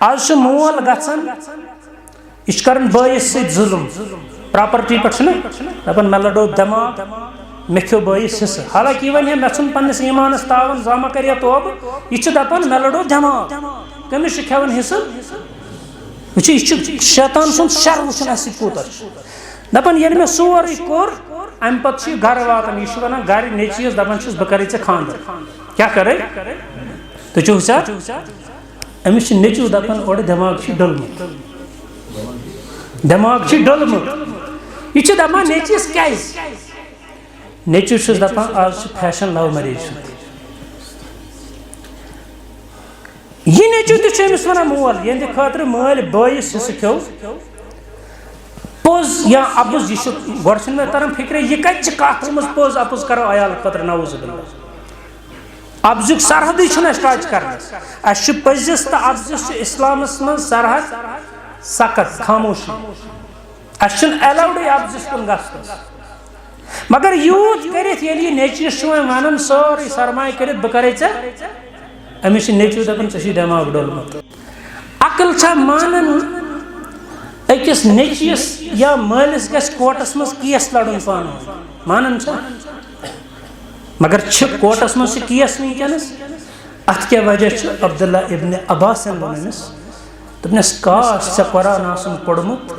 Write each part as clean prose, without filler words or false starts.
آج مول گژھان یہ کران بٲیِس سۭتۍ ظلم پراپرٹی پٮ۪ٹھ چھُنہ دپان مےٚ لڑو دٮ۪ماغ مےٚ کھیو بٲیِس حصہٕ حالانکہ یہ ونہِ ہے مےٚ ژھُن پننِس ایٖمانس تاوان زانٛہہ ما کر یہ توبہٕ یہ چھُ دپان مےٚ لڑو دٮ۪ماغ کٔمِس چھُ کھٮ۪وان حصہٕ وٕچھِو یہ چھُ شیطان سُنٛد شر وٕچھُن اَسہِ سۭتۍ کوٗتاہ چھُ دپان ییٚلہِ مےٚ سورُے کوٚر امہِ پتہٕ چھُ یہِ گرٕ واتان یہ چھُ ونان گرِ نیٚچوِس دپان چھُس بہٕ کرے ژےٚ خانٛدر کیٛاہ کرے تُہۍ چھِو وٕچھان أمِس چھُ نیٚچوٗ دپان اورٕ دٮ۪ماغ چھُ ڈوٚلمُت دٮ۪ماغ چھُ ڈوٚلمُت یہ چھُ دپان نیٚچوِس کیٛازِ نیٚچوِس چھُس دپان آز چھُ فیشن لو میریج یہ نیٚچوٗ تہِ چھُ أمِس ونان مول یہنٛدِ خٲطرٕ مٲلۍ بٲیِس حصہٕ کھیو پوٚز یا اپُز یہ چھُ گۄڈٕ چھُنہٕ مےٚ تران فکرے یہ کتہِ چھِ کتھ ٲمٕژ پوٚز اپُز کرو عیال خٲطرٕ نعوذ باللہ اپزُک سرحدٕے چھُنہٕ اَسہِ ٹچ کرنس اَسہِ چھُ پٔزِس تہٕ اپزِس چھُ اسلامس منٛز سرحد سخت خاموشی اَسہِ چھُنہٕ ایلاوڈٕے اپزِس کُن گژھنس مگر یوٗت کٔرِتھ ییٚلہِ یہِ نیٚچوِس چھُ وۄنۍ ونان سورُے سرمایہِ کٔرِتھ بہٕ کرے ژےٚ أمِس چھُ نیٚچوٗ دپان ژےٚ چھُے دٮ۪ماغ ڈوٚلمُت عقل چھا مانان أکِس نیٚچوِس یا مٲلِس گژھِ کوٹس منٛز کیس لڑُن پانہٕ ؤنۍ مانان چھا مگر چھِ کوٹس منٛز چھِ کیس وٕنکیٚنس اتھ کیٛاہ وجہ چھُ عبداللہ ابن عباسن ووٚن أمِس دوٚپنس کاش ژےٚ قرآن آسُن پوٚرمُت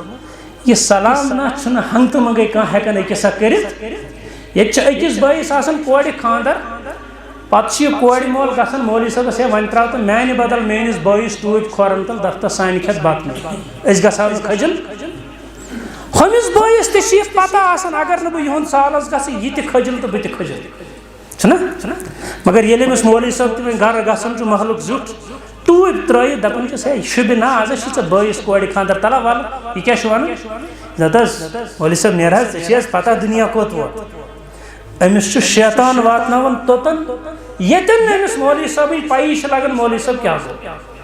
یہ سلام نہ چھُنہٕ ہنگتہٕ منٛگے کانٛہہ ہٮ۪کان أکِس اکھ کٔرِتھ ییٚتہِ چھُ أکِس بٲیِس آسان کورِ خانٛدر پتہٕ چھُ یہِ کورِ مول گژھان مولوی صٲبس ہے وۄنۍ تراو تہٕ میانہِ بدل میٲنِس بٲیِس ٹوٗپۍ کھۄرن تل دفتر سانہِ کھٮ۪تھ بتہٕ نہٕ أسۍ گژھو نہٕ کھٔجل ہُمِس بٲیِس تہِ چھِ یہِ پتہ آسان اگر نہٕ بہٕ یِہُنٛد سالس گژھٕ یہِ تہِ کھٔجل تہٕ بہٕ تہِ کھٔجل چھُنہ مگر ییٚلہِ أمِس مولوی صٲب تہِ وۄنۍ گرٕ گژھان چھُ محلُک زیُٹھ ٹوٗپۍ ترٲیِتھ دپان چھُس ہے شُبہِ نا آز چھُ ژےٚ بٲیِس کورِ خانٛدر تلا وَلہٕ یہِ کیٛاہ چھُ ونان نتہٕ حظ مولوی صٲب نیر حظ ژےٚ چھے حظ پتہ دُنیا کوٚت ووت أمِس چھُ شیطان واتناوان توٚتن ییٚتٮ۪ن نہٕ أمِس مولوی صٲبٕنۍ پَیی چھِ لگان مولوی صٲب کیٛاہ گوٚو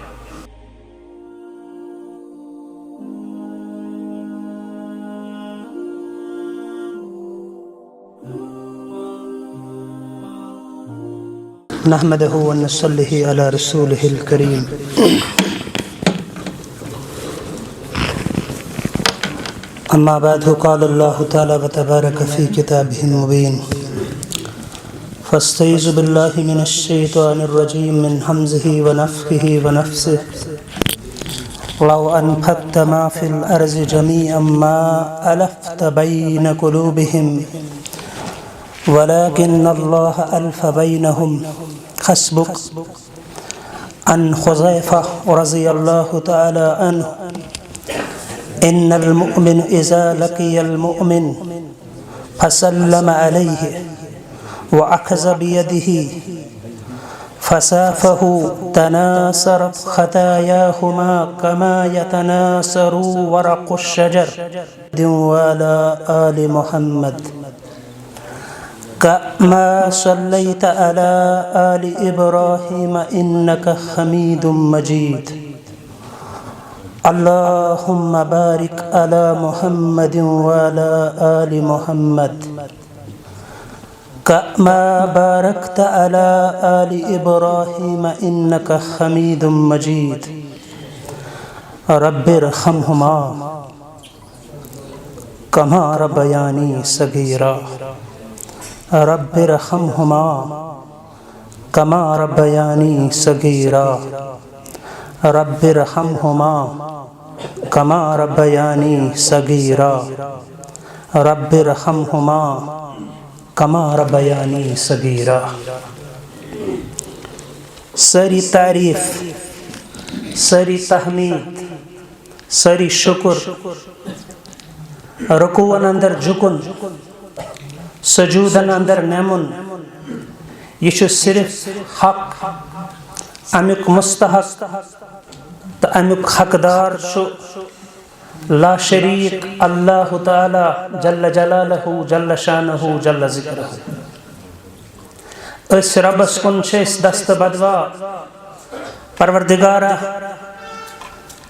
نحمده ونصلي على رسوله الكريم أما بعد قال الله تعالى وتبارك في كتابه المبين فاستعيذ بالله من الشيطان الرجيم من همزه ونفخه ونفثه لو أنفقت ما في الأرض جميعا ما ألفت بين قلوبهم ولكن الله ألف بينهم حسبك عن حذيفة رضي الله تعالى عنه إن المؤمن إذا لقي المؤمن فسلم عليه وأخذ بيده فسافه تناثرت خطاياهما كما يتناثر ورق الشجر وعلى آل محمد كما صليت على آل إبراهيم إنك حميد مجيد اللهم بارك على محمد وعلى آل محمد كما باركت على آل إبراهيم إنك حميد مجيد رب ارحمهما كما ربياني صغيرا رب ارحمهما كما ربياني صغيرا رب ارحمهما كما ربياني صغيرا رب ارحمهما كما ربياني صغيرا ساری تعریف ساری تحمید ساری شکر رکوعن اندر جھکن سجودن اندر نمن یہ چھُ صرف حق امیُک مستحق تو امیُک حقدار چھُ لا شریک اللہ تعالی جل جلالہ جل شانہ جل ذکرہ اس ربس کن چھِ أسۍ دست بدوا پروردگارہ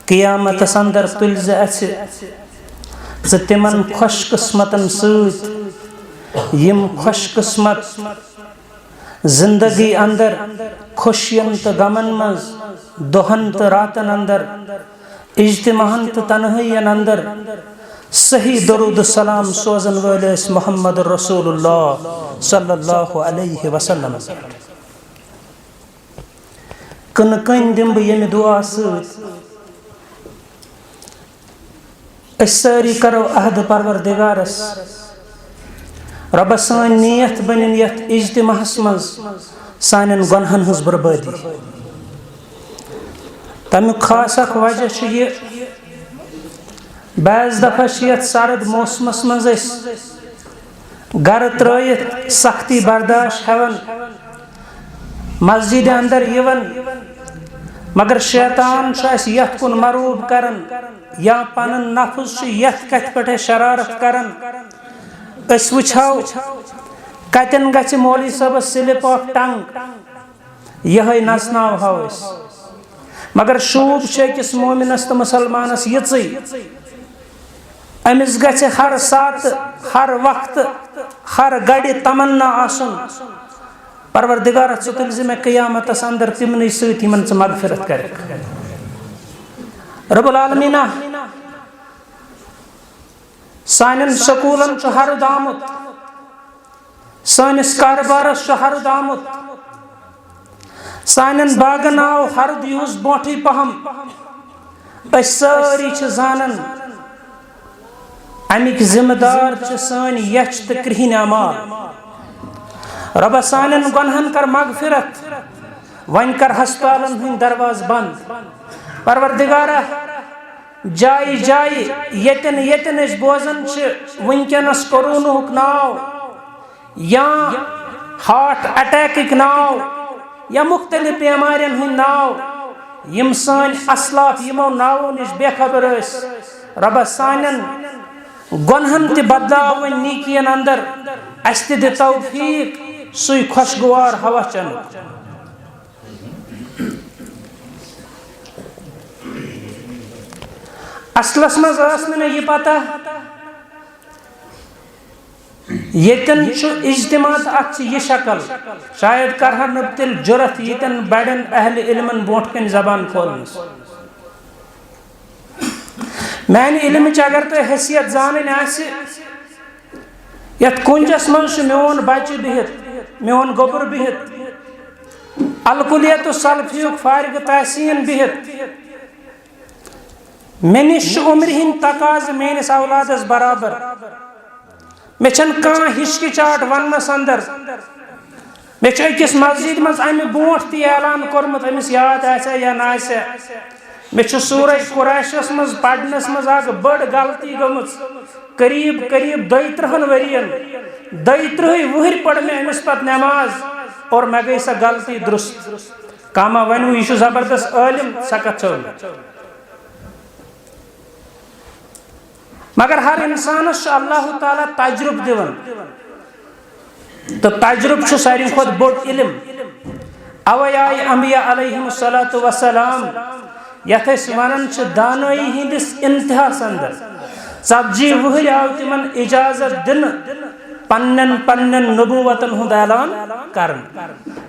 قیامتس اندر تُلۍ زِ اَسہِ ژٕ تِمن خوش قسمتن سۭتۍ یم خوش قسمت زندگی اندر خوشین تو غمن مز دہن تو راتن اندر اجتماعن تو تنہائین اندر صحیح درود السلام سوزن ویلس محمد رسول اللہ صلی اللہ علیہ وسلم کن کن دم بہ یم دعا ست اس ساری کرو عہد پروردگارس رب سان نیت بنن یت اجتماعس مز سانن گنہن ہز بربادی تمیک خاص اخ وجہ یہ بعض دفعہ یت سرد موسمس مز گر ترائت سختی برداشت ہیون مسجد اندر یون مگر شیطان اس یت کن مروب کرن یا پنن نفس یت کت پٹھ شرارت کرن اس وچھاو کتن گچ مولوی صاحب سلپ آف ٹنگ یہ نسناو ہاو اس مگر شوب کس مومنس تو مسلمانس یچی امس گچ ہر سات ہر وقت ہر گڑی تمنا آسن پروردگار ژٕ تُلۍ زِ مےٚ قیامتس اندر تمنٕے سۭتۍ یمن ژٕ مغفرت کرکھ رب العالمینا سانن سکولن چھ ہرد آمت سانس کاربارس چھ ہرد آمت سانن باغن آو ہرد یہس بونٹھے پہم اس ساری چھ زانن امیک ذمہ دار چھ سان یچ تو کرہن اعمال رب سانن گنہن کر مغفرت ون کر ہسپتالن ہند درواز بند پروردگارہ جائے جائے یتن یتن اس بوزن چھ ونکنس کرونہک ناو یا ہارٹ اٹیکک ناو یا مختلف بیمارین ہند ناو یم سان اسلاف یمو ناو نش بے خبر اس رب سانن گنہن تہ بدلاون نیکین اندر اس تہ دِ توفیق سوی خوشگوار ہوا چنک اصلس مز نا یہ پتہ یتن اجتماع ات یہ شکل شاید کرہا نب تیل جرت یتن بڑن اہل علمن بونٹ کن زبان کھولنس میانہ علم اگر تو حیثیت زانن آسی یت کنجس مز میون بچہ بہت میون گوبر بہت الکلیت سلفیک فارغ تحسین بہت میں نش عمر ہند تقاض میس اولادس برابر مے چھن کان ہچکچاٹ ونس اندر مے چھ أکس مسجد مز امہ بونٹ تہ اعلان کورمت امس یاد آسیا یا نہ آسیا مے چھ سورہ قریشس مز پڑھنس مز اک بڑ غلطی گمژ قریب قریب 32 ورین 32 وہر پڑھ میں امس پت نماز اور مے گئی سا غلطی درست کاما ونو یہ زبردست عالم سکت چل مگر ہر انسانس اللہ تعالیٰ تجرب دیون تو تجرب چھ ساری خود بوڑ علم اوے آئی انبیاء علیہم السلام یت ونان دانائی ہندس انتہاس اندر 40 وہر آو تمن اجازت دن پنن پنن نبوتن ہند اعلان کرن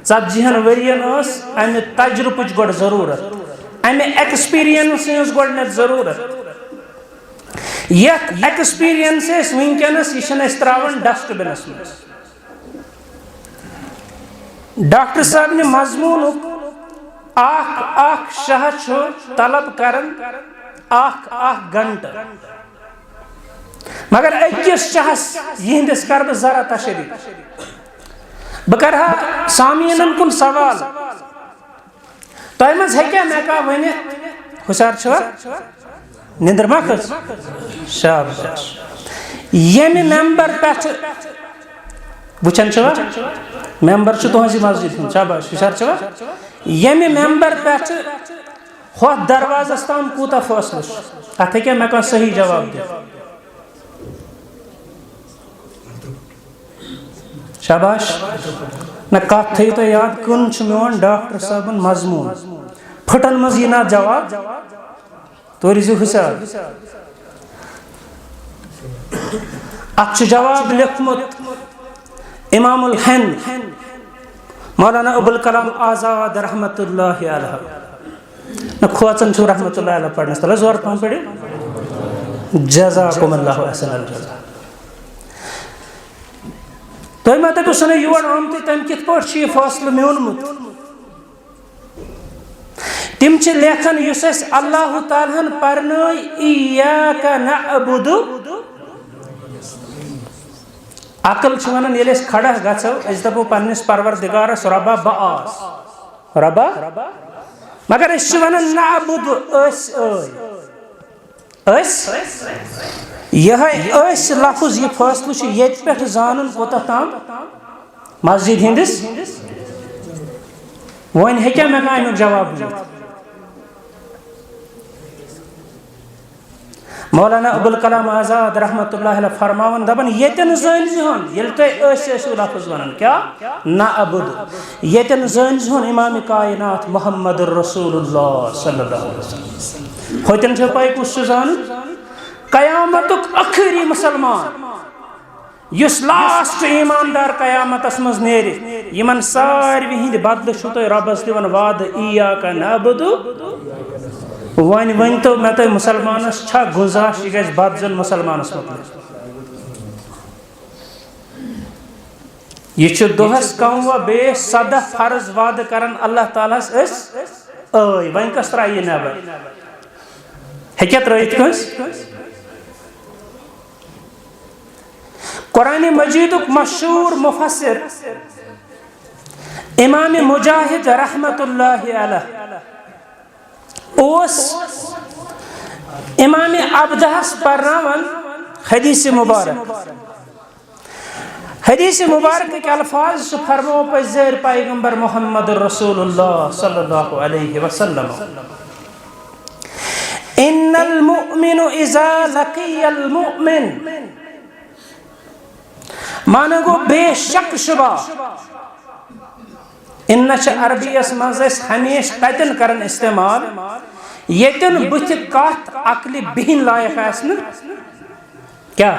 40 ورین اس امہ تجربچ گوڑ ضرورت امہ ایکسپیرینس ہنز گوڑنیت ضرورت یت ایکسپیرینس ونکس یہ تراون ڈسٹ بنس مز ڈاکٹر صاحب نے مضمون اخ شاہ طلب کرن اخ گھنٹہ مگر أکس شاہس یہندس کر بہ ذرا تشریح بہ کرہا سامعینن کن سوال تہ مز ہیکیا مے کا ونت ہوشیار چھوا نندر ما کھس شاباش یمی ممبر پٹھ وچھن چھوا ممبر چھ تہنزی مسجد ہند شاباش ہوشیار چھوا یمی ممبر پٹھ ہو دروازس تام کوتا فاصلہ ات ہیکیا مے کا صحیح جواب دے شاباش نہ کت تھیو تو یاد کن چھ میون ڈاکٹر صاحبن مضمون پھٹن مز یہ نا جواب تو رزو حساب ات جواب لکھمت امام الہند مولانا ابوالکلام آزاد رحمت اللہ علیہ نہ کھوچن چھو رحمت اللہ علیہ پڑھنے تلا زور پہن پڑھو جزاکم اللہ احسن الجزا تو میں تو سنے یور آمتی تم کت پاٹ یہ فاصلہ میونمت تم چھ لیکھن یس اس اللہ تعالیٰ ہن پرنائی ایاک نعبد عقل چھ ونان یل اس کھڑا گژھو اس دپو پننس پروردگارس ربا بآس ربا مگر اس چھ ونان نعبد اس یہ لفظ یہ فاصلہ یہ پہ زانن کوتہ تام مسجد ہندس ون ہیکیا مے امیک جواب دِتھ مولانا ابوالکلام آزاد رحمت اللہ علیہ فرماون دپان یتن زٲنۍزِہون ییٚلہِ تُہۍ ٲسِو لفظ ونان کیا نعبد یتن زٲنۍزِہون امام کائنات محمد رسول اللہ صلی اللہ علیہ وسلم ہوتن چھو پائی کس چھُ زانن قیامتک اخری مسلمان یس لاسٹ ایماندار قیامتس مز نیرِ یمن ساروی ہند بدلہ چھو تُہۍ ربس دِوان وعدٕ ایاک نعبد ون ؤنتو مے تُہۍ مسلمانس چھا گنجائش یہ گژھِ بدزن مسلمانس متعلق یہ چھُ دۄہس کم و بیش 17 فرض وعدٕ کران اللہ تعالیٰ ہس ون کس ترٛایہِ یہِ نٮ۪بر ہیٚکیٛاہ ترٛٲیِتھ کٲنٛسہِ قرآن مجیدک مشہور مفسر امام مجاہد رحمت اللہ علیہ اوس امام عبدہس پرناون حدیث مبارک کے الفاظ سے فرمو پزیر پیغمبر محمد رسول اللہ صلی اللہ علیہ وسلم ان المؤمن اذا لقی المؤمن مانا گو بے شک شبہ انچ عربی اس مز ہمیش تتن کرن استعمال یتن بت کت عقل بہن لائق آسن کیا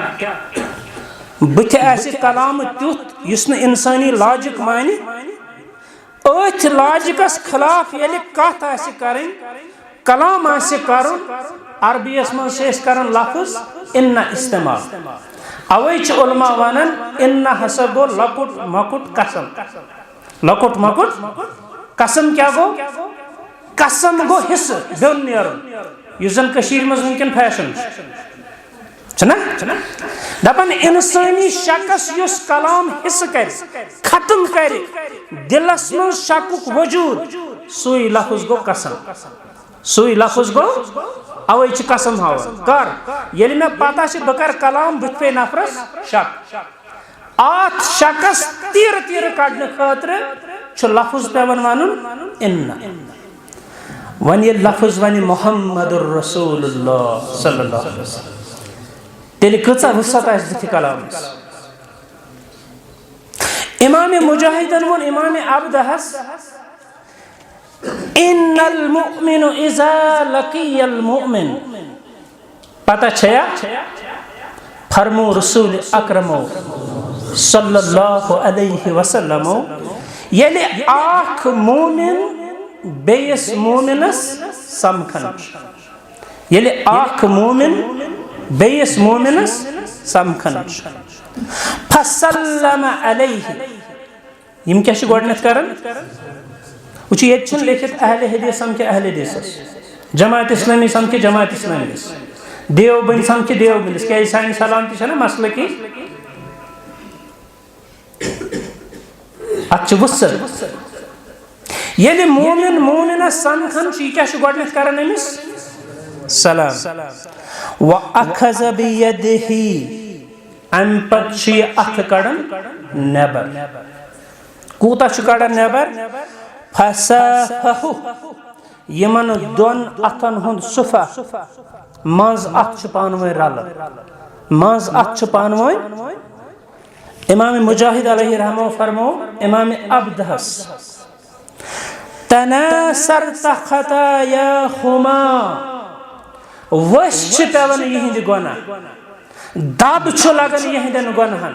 بت آس کلام تیت یس نہ انسانی لاجک مانہ ات لاجکس خلاف یل کت آس کرن کلام آس کرن عربی اس مز کرن لفظ ان استعمال اوے علماء ونان ان ہسا گو لکٹ مکٹ قسم لکٹ مکٹ قسم کیا گو قسم گو حصہ بیون نیرن یہ زن کشیر مز ونکن فیشن چھنا دپان انسانی شخص یس کلام حصہ کر ختم کر دلس من شکک وجود سوئی لفظ گو قسم سوئی لفظ گو اوے قسم ہاون کر یل میں پتہ بکر کلام بت پہ نفرس شک آت شکس تیر تیر کڑنے خاطر چھ لفظ پیون ونن ان ون یہ لفظ ون محمد رسول اللہ صلی اللہ علیہ وسلم تیلی کچا وسط آس دتھ کلام امام مجاہدن ون امام عبدہس ان المؤمن اذا لقی المؤمن پتہ چھیا فرمو رسول اکرم صلی اللہ علیہ وسلم یلی آخ مومن بیس مومنس سمکھن یلی آخ مومن بیس مومنس سمکھن فسلم علیہ یم کیا چھ گوڈنیتھ کرن وچ یہ چھن لکھت اہل حدیث سمکھے اہل حدیث جماعت اسلامی سمکھے جماعت اسلامی دیوبند سمکھے دیوبند کیا سان سلامتی چھنا مسئلہ کی اچھ وسر یلی مومن مومنس سمکھن چھ کیا چھ گوڈنیتھ کرن امس سلام وَأَخَذَ بِيَدِهِ ام پت چھ اتھ کڑن نیبر کوتا چھ کڑن نیبر فَسَافَهُ یمن دون اتن ہند صفہ مز ات چھ پانوئی رل مز ات چھ پانوئی امام مجاہد علیہ رحمہ فرمو امام عبدہس تناثرت خطاياهما وش چھ پیون یہند گناہ دب چھ لگن یہندن گناہن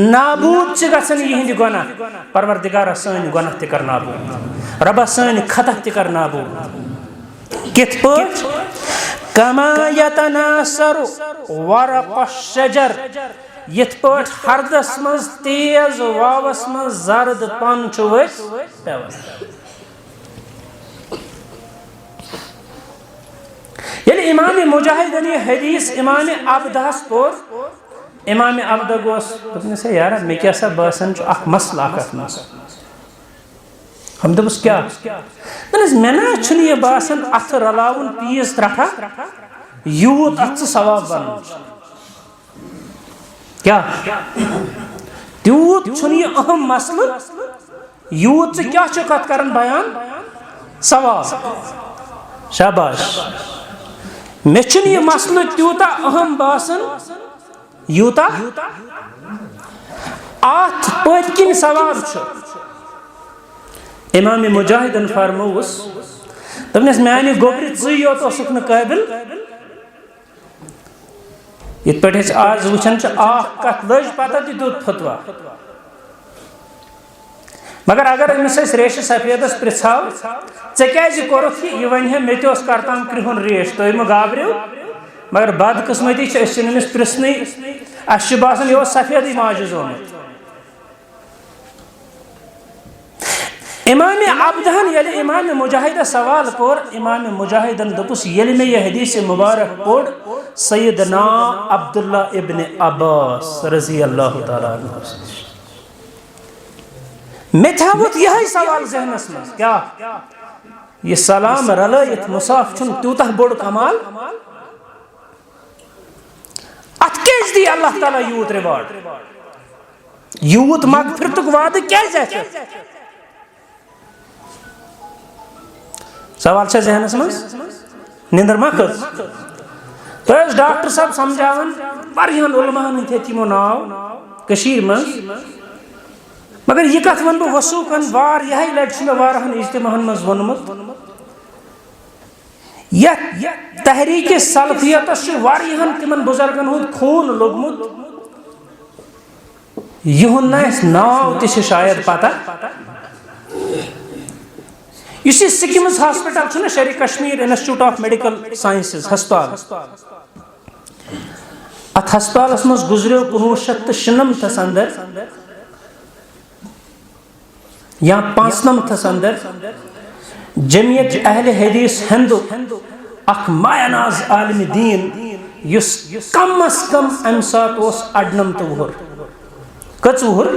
نابود چھ گژھن یہند گناہ پروردگار سٲنۍ گناہ تہ کر نابود رب سٲنۍ خطا تہ کر نابود کت پٲٹھۍ کما یتناثر ورق الشجر یتھ پٲٹھۍ ہردس منٛز تیز واوس منٛز زرد پن چھُ ؤسۍ پیوان. ییٚلہِ امام مجاہدن یہ حدیث امام عبدہس پوٚر امام عبدہ گوس دوٚپنس ہے یارا مےٚ کیٛاہ سا باسان چھُ اکھ مسلہٕ اکھ اتھ منٛز. ہم دوٚپُس کیٛاہ؟ دوٚپنس مےٚ نہ چھُنہٕ یہِ باسان اتھٕ رلاوُن پیٖس ترٛٹھا یوٗت اتھ ژٕ ثواب بنُن چھُ. کیٛاہ تیوٗت چھُنہٕ یہِ اہم مسلہٕ یوٗت ژٕ کیٛاہ چھُکھ اتھ کران بیان ثواب. شاباش. مےٚ چھُنہٕ یہِ مسلہٕ تیوٗتاہ اہم باسان یوٗتاہ اتھ پٔتۍ کِنۍ ثواب چھُ. امام مجاہدن فرمووُس دوٚپنس میانہِ گوٚبرِ ژٕے یوت اوسُکھ نہٕ قٲبل. یِتھ پٲٹھۍ أسۍ آز وٕچھان چھِ اکھ کتھ لٔج پتہ تہِ دیُت فتوا. مگر اگر أمِس أسۍ ریشہِ سفیدس پرژھاو ژےٚ کیٛازِ کوٚرُتھ یہِ ونہِ ہے مےٚ تہِ اوس کرتام کرٛہُن ریش تُہۍ مہٕ گابرِو. مگر بدقٕسمتی چھِ أسۍ چھِنہٕ أمِس پرژھنٕے اَسہِ چھُ باسان یہِ اوس سفیدٕے ماجہِ زومُت. امام عبدہن ییٚلہِ امام مجاہدہ سوال کوٚر امام مجاہدن دوٚپُس ییٚلہِ مےٚ یہِ حدیث مبارک پوٚر سیدنا عبداللہ ابن عباس رضی اللہ تعالیٰ عنہ مےٚ تھاوُتھ یِہے سوال ذہنس منٛز کیٛاہ یہِ سلام رلٲیِتھ مُصاف چھُنہٕ تیوٗتاہ بوٚڑ کمال اتھ کیٛازِ دی اللہ تعالیٰ یوٗت رِواڈ یوٗت مغفرتُک وعدٕ کیٛازِ آسہِ. سوال چھا ذہنس منٛز نِندٕر ما کھٔژ. تۄہہِ ٲس ڈاکٹر صٲب سمجھاوان واریاہن علماہن ہٕنٛدۍ ہیٚتۍ یِمو ناو کٔشیٖرِ منٛز. مگر یہِ کتھ ونہٕ بہٕ وثوقن واریاہے لٹہِ چھُ مےٚ واریاہن اجتماعن منٛز ووٚنمُت یتھ تحریٖکہِ سلفیتس چھُ واریاہن تِمن بُزرگن ہُنٛد خوٗن لوٚگمُت یِہُنٛد نہٕ اَسہِ ناو تہِ چھِ شاید پتہ. یُس یہِ سِکمٕز ہاسپِٹل چھُنہ Sher Kashmir institute of medical sciences ہسپتال اتھ ہسپتالس منٛز گُزریو 1996 اندر یا 95 اندر جمعیت اہل حدیث ہندُک اکھ مایا ناز عالمِ دیٖن یُس کم از کم امہِ ساتہٕ اوس 98 وُہُر. کٔژ وُہُر؟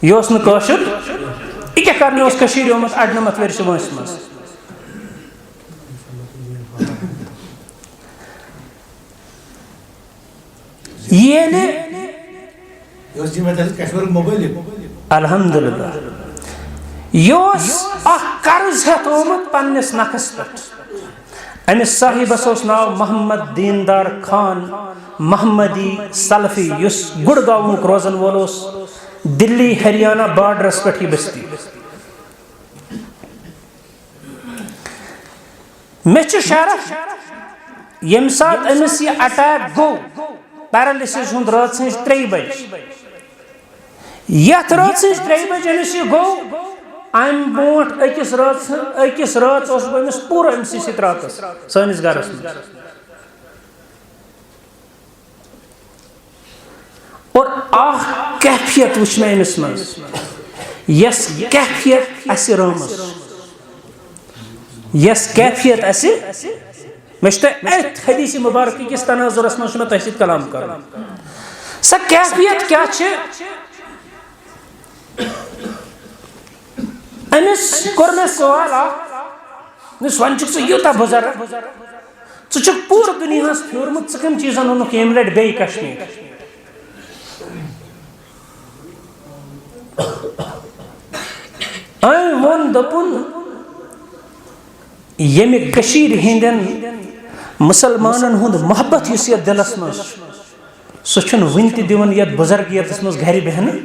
یہِ اوس نہٕ کٲشُر یہِ کیٛاہ کرنہِ اوس کٔشیٖرِ آمُت 98 ؤرشہِ وٲنٛسہِ منٛز. ییٚلہِ الحمدللہ یہِ اوس اکھ قرض ہٮ۪تھ آمُت پننِس نکھس پٮ۪ٹھ. أمِس صاحبس اوس ناو محمد دیندار خان محمدی سلفی یُس گُڑگاوُک روزن وول اوس دلی ہریانہ بارڈرس پٮ۪ٹھ یہِ بستی. مےٚ چھُ شرف ییٚمہِ ساتہٕ أمِس یہِ اٹیک گوٚو پیرالسِس ہُنٛد رٲژ 3 بجہِ یتھ رٲژ 3 بجہِ أمِس یہِ گوٚو امہِ برونٛٹھ أکِس رٲژ اوسُس بہٕ أمِس پوٗرٕ أمسٕے سۭتۍ راتس سٲنِس گرس منٛز. اور اکھ کیفیت وٕچھ مےٚ أمِس منٛز یۄس کیفیت اسہِ رٲمٕژ یۄس کیفیت اسہِ مےٚ چھُ تۄہہِ أتھۍ حدیث مُبارکہِ کِس تناظُرس منٛز چھُ مےٚ تۄہہِ سۭتۍ کلام کرُن. سۄ کیفیت کیٛاہ چھِ؟ أمِس کوٚر مےٚ سوال اکھ وۄنۍ چھُکھ ژٕ یوٗتاہ بُزرگ ژٕ چھُکھ پوٗرٕ دُنیاہس پھیوٗرمُت ژٕ کٔمۍ چیٖزن اوٚنُکھ ییٚمہِ لٹہِ بیٚیہِ کشمیٖر. أمۍ ووٚن دوٚپُن ییٚمہِ کٔشیٖرِ ہٕنٛدٮ۪ن مُسلمانن ہُنٛد محبت یُس یتھ دِلس منٛز چھُ سُہ چھُنہٕ وُنہِ تہِ دِوان یتھ بُزرگیتس منٛز گرِ بیٚہنہٕ.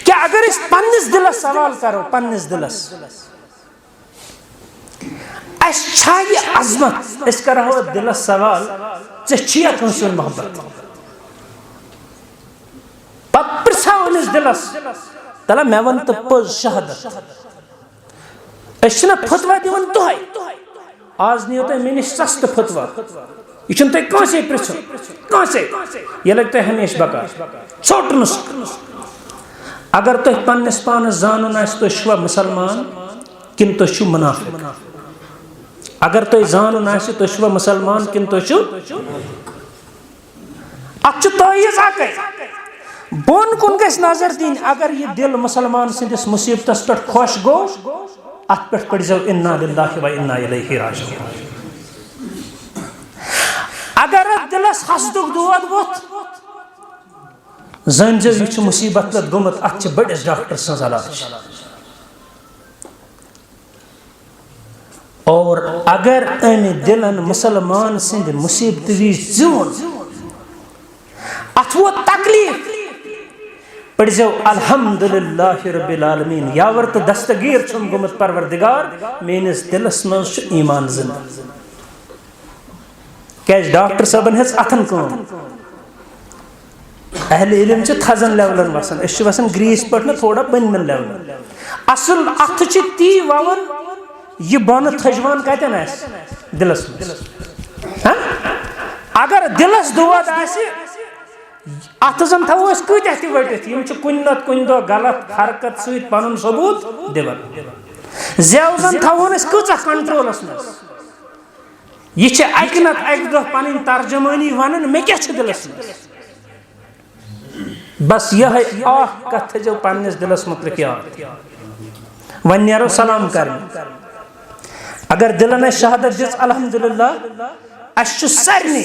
کیٛاہ اگر أسۍ پننِس دِلس سوال کرو پننِس دِلس اسہِ چھا یہِ عظمت أسۍ کرہو اتھ دِلس سوال ژےٚ چھُیا کٲنٛسہِ ہُنٛد محبت پتہٕ پرژھو أمِس دِلس تلہ مےٚ ون تہٕ پوٚز شہادت اشنا فتوا دیون دہائی آز نیو تہ میں نش سست فتوا یہ چھن تہ کانسے پرچھو کانسے یہ لگتا ہے ہمیشہ بکار ژھوٹ نسخ اگر تہ پنس پانس زانن آس تہ چھوا مسلمان کن تہ چھو منافق اگر تہ زانن آس تہ چھوا مسلمان کن تہ چھو اتھ تعیز اکے بون کن گژھِ نظر دین اگر یہ دل مسلمان سندس مصیبتس پہ خوش گو ات پہ پڑھزو انا للہ و انا الیہ راجعون اگر دلس حسدک دود ووت زنجو یہ مصیبت لد گومت ات بڑس ڈاکٹر سن علاج اور اگر امہ دلن مسلمان سند مصیبت وز زون ات ووت تکلیف پڑھزو الحمدللہ رب العالمین یاور تو دستگیر چھم گومت پروردگار میانس دلس مز ایمان زندہ کیاز ڈاکٹر صاحبن ہز اتھن کام اہل علم تھزن لیولن وسان اس وسان گریس پہ تھوڑا بنمن لیولن اصل اتھ تی وون یہ بن تھجوان کتن آس دلس اگر دلس دود آس ات زن تھو کتہ تہ وٹت کن نت کن دہ غلط حرکت ست پن ثبوت دان زیو زن تھون کچھ کنٹرولس مز یہ اکہ نت اکہ دہ پن ترجمانی ون مے کیا دلس مز بس یہ کت تھو پنس دلس متعلق یاد ون نیرو سلام کرنے اگر دلن شہادت دس الحمدللہ اس سارے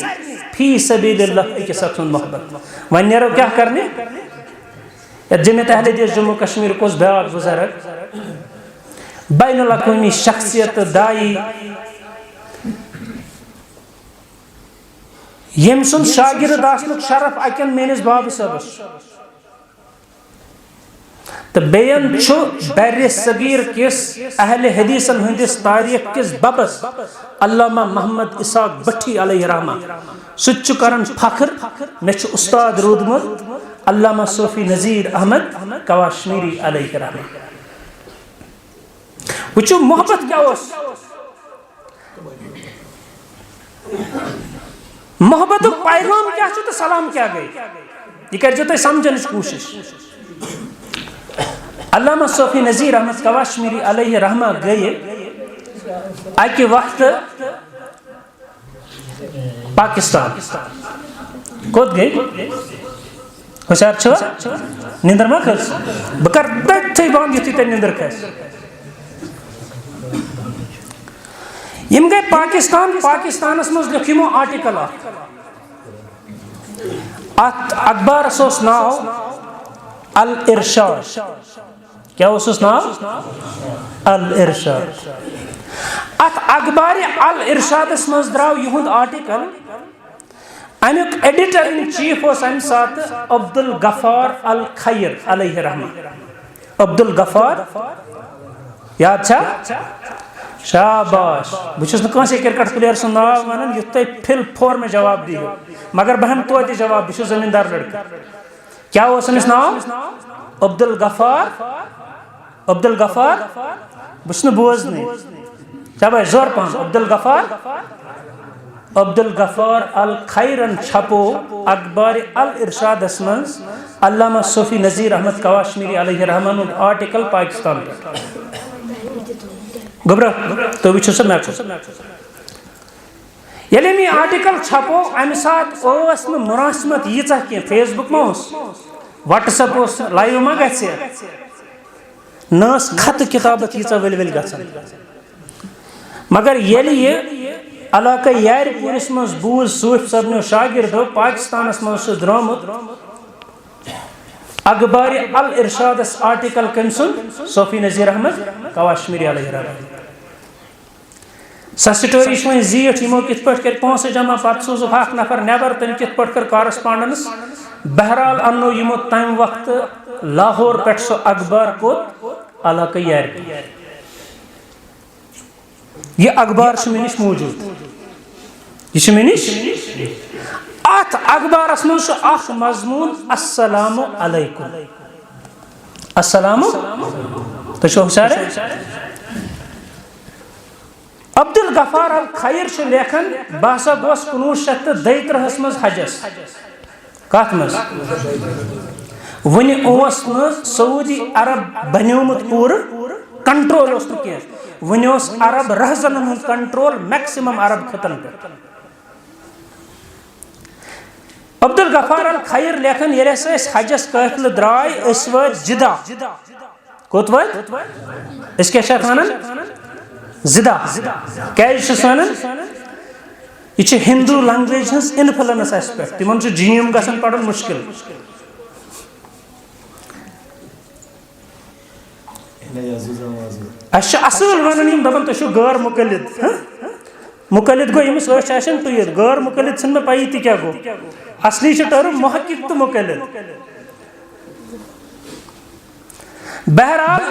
فی سبیل اللہ اکس اکھ سند محبت ون نیرو کیا کرنے جمعیت اہل حدیث جموں کشمیر کس بیاکھ بزرگ بین الاقوامی شخصیت دائی یم سن شاگرد آسنک شرف اکن میانس باب صاحبس تو بین بر صغیر کس اہل حدیثن ہندس تاریخ کس ببس علامہ محمد اسحاق بٹھی علیہ رحمہ سہ کران فخر مے استاد رودمت علامہ صوفی نذیر احمد کاشمیری علیہ رحمہ وچو محبت کیا اس محبت پیغام کیا تو سلام کیا گئی یہ کرجو تھی سمجھنچ کوشش علامہ صوفی نذیر احمد کاشمیری علیہ رحمہ گئے اکہ وقت پاکستان کوت گئی ہوشیار چھوا نندر ما کھس بہ کر تھی بند یتھی تہ نندر کھس یم گئے پاکستانس مز لکھ یمو آرٹیکل ات اخبارس اوس ناو الارشاد کیا اس ناو الارشاد ات اخبار الارشادس مز دراو یہند آرٹیکل امیک ایڈیٹر ان چیف اس ام سات عبدالغفار الخیر علیہ رحمہ عبدالغفار یاد چھا شاباش بچس نہ کرکٹ پلیئر سن ناو ونان یت تھی فل فور میں جواب دی مگر بہم توتہ جواب بہ زمیندار لڑکہ کیا اس امس ناو عبدالغفار بس نہ بوزنی شاباش زور پہن عبدالغفار الخیرن چھپو اخبار الارشادس مز علامہ صوفی نذیر احمد کاشمیری علیہ رحمہ آرٹیکل پاکستان گبرا تو وچھو سا میچ یلی می آرٹیکل چھپو ام سات اوس نہ مناسبت ییژہ کی فیس بک ما اوس واٹس ایپ اوس لائیو ما گژھِ نس خط کتابت ییژہ ول ول گژھان مگر یلی یہ علاقہ یار پورس مز بوز صوفی صاحب شاگردو پاکستانس مز درامت اخبار الارشادس آرٹیکل کم سن صوفی نذیر احمد کاشمیری علیہ رحمہ سہ سٹوری وی زیٹھ یمو کت پہ کر پونسہ جمع پتہ سوزک اخ نفر نیبر تم کت پہ کر کارسپانڈنس بہرحال انو یمو تمہ وقت لاہور پہ سو اخبار کوت علاقہ یار یہ اخبار مے نش موجود یہ مے نش ات اخبارس مز اخ مضمون السلام علیکم السلام تو ہوشیار عبدالغفار الخیر چھ لیکھان بہ ہسا گوس 1932 مز حجس کت مز ون سعودی عرب بنیومت پور کنٹرول اس کی ون عرب رہزن ہند کنٹرول میکسمم عرب خطن پہ عبدالغفار الخیر لیکھان یل ہسا حجس قافلہ درائے اس وات جدہ کوت وات اس کیا ونان زدہ کیازِ ونان یہ ہندو لینگویج ہز انفلنس اس پہ تمن جیم گژھان پڑھن مشکل اس اصل ونان دپان تھی غیر مقلد مقلد گو یمس آسان ٹویت غیر مقلد چھن مے پی تہ کیا گو اصلی ٹرم محقق تو مقلد بہرحال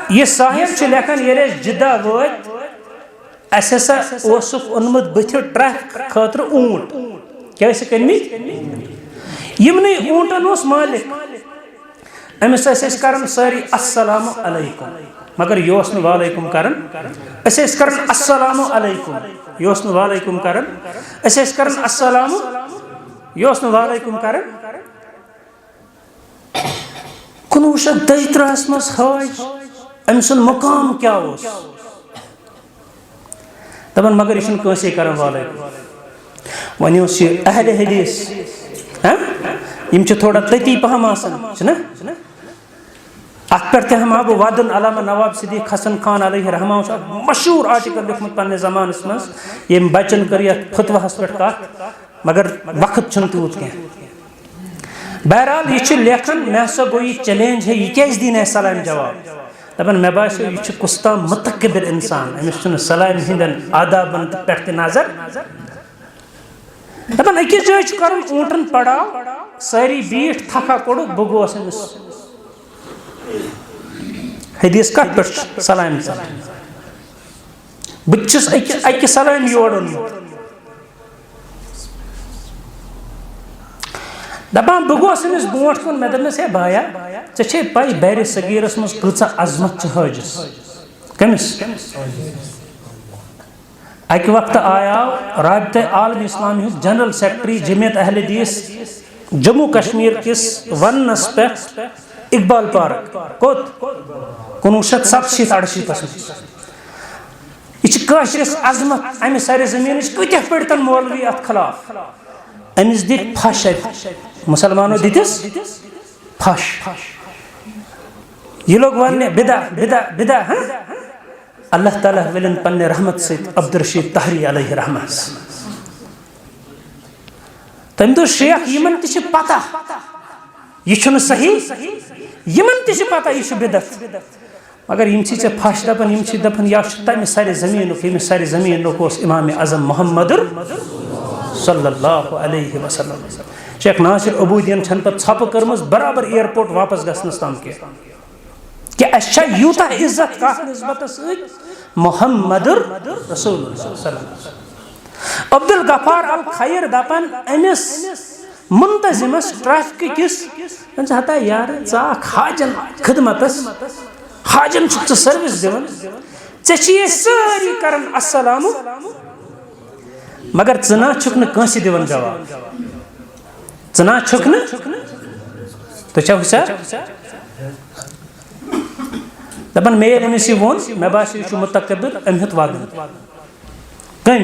یہ صاحب لیکھان یل جدہ وات اس ہسا اوسک اونمت بتھ ٹریک خاطر اونٹ کیا کن یمن اونٹن اس مالک امس کران ساری السلام علیکم مگر یہ وعلیکم کران کران السلام علیکم یہ وعلیکم کران کران السلام یہ وعلیکم کران 1932 مز ہائے ام سن مقام کیا دپان مگر یہ کنسے کران وعلیکم ون اہل حدیث یم تھوڑا تتی پہم آسان ات پہ ہم آب وادن علامہ نواب صدیق حسن خان علیہ رحمہ مشہور آرٹیکل لکھمت پنہ زمانس مز یم بچن کر یت فتوہس پہ کت مگر وقت چھن تیوت کی بہرحال یہ لیکھان مے ہسا گو یہ چیلنج ہے یہ کیاز دی سلام جواب دپان مے باسیو یہ کُستام متکبر انسان امس چھن سلام ہندن آدابن پہ نظر دپان اکس جائے کرن اونٹن پڑاو ساری بیٹھ تھکا کوڑ بہ گوس امس حدیث کت پہ سلام بہس اکہ سلام یور اونمت دپان بہ گوس امس برونٹ کن مے دپنس ہے بایا ژے پائی بیر صغیرس مز کۭژاہ عظمت چھ حاجس کمس اکہ وقت آیاو رابطہ عالم اسلامی جنرل سیکرٹری جمعیت اہل حدیث جموں کشمیر کس ونس پہ اقبال پارک کوت 1987-88 یہ عظمت امہ سر زمین کتہ پڑتن مولوی ات خلاف امس دت پھش مسلمانوں دتس پھش یہ لوگ وننے بدا بدا بدا اللہ تعالیٰ ولن پنہ رحمت ست عبدالرشید طاہری علیہ رحمہ تم دو شیخ یمن تہ پتہ یہ صحیح یمن تہ پتہ یہ بدعت مگر یم ژے پھش دپان یم دپان یا تمہ سر زمین یمس سر زمین امام اعظم محمد صلی اللہ علیہ وسلم شیخ ناصر عبودین چھن پتہ ژھپ کرمز برابر ایئرپورٹ واپس گژھنس تام کی کہ اس یوتہ عزت کت نسبت محمد رسول اللہ صلی اللہ علیہ وسلم عبدالغفار الخیر دپان امس منتظمس ٹریفک کس ہتا یار حاجن خدمتس حاجن سروس دان ژے ساری کران السلام مگر نا چھک نکنس دان جواب نا چھک تو چھا حساب دپان مے امس یہ وون مے باسیو یہ متکبر ام ہت وادن کم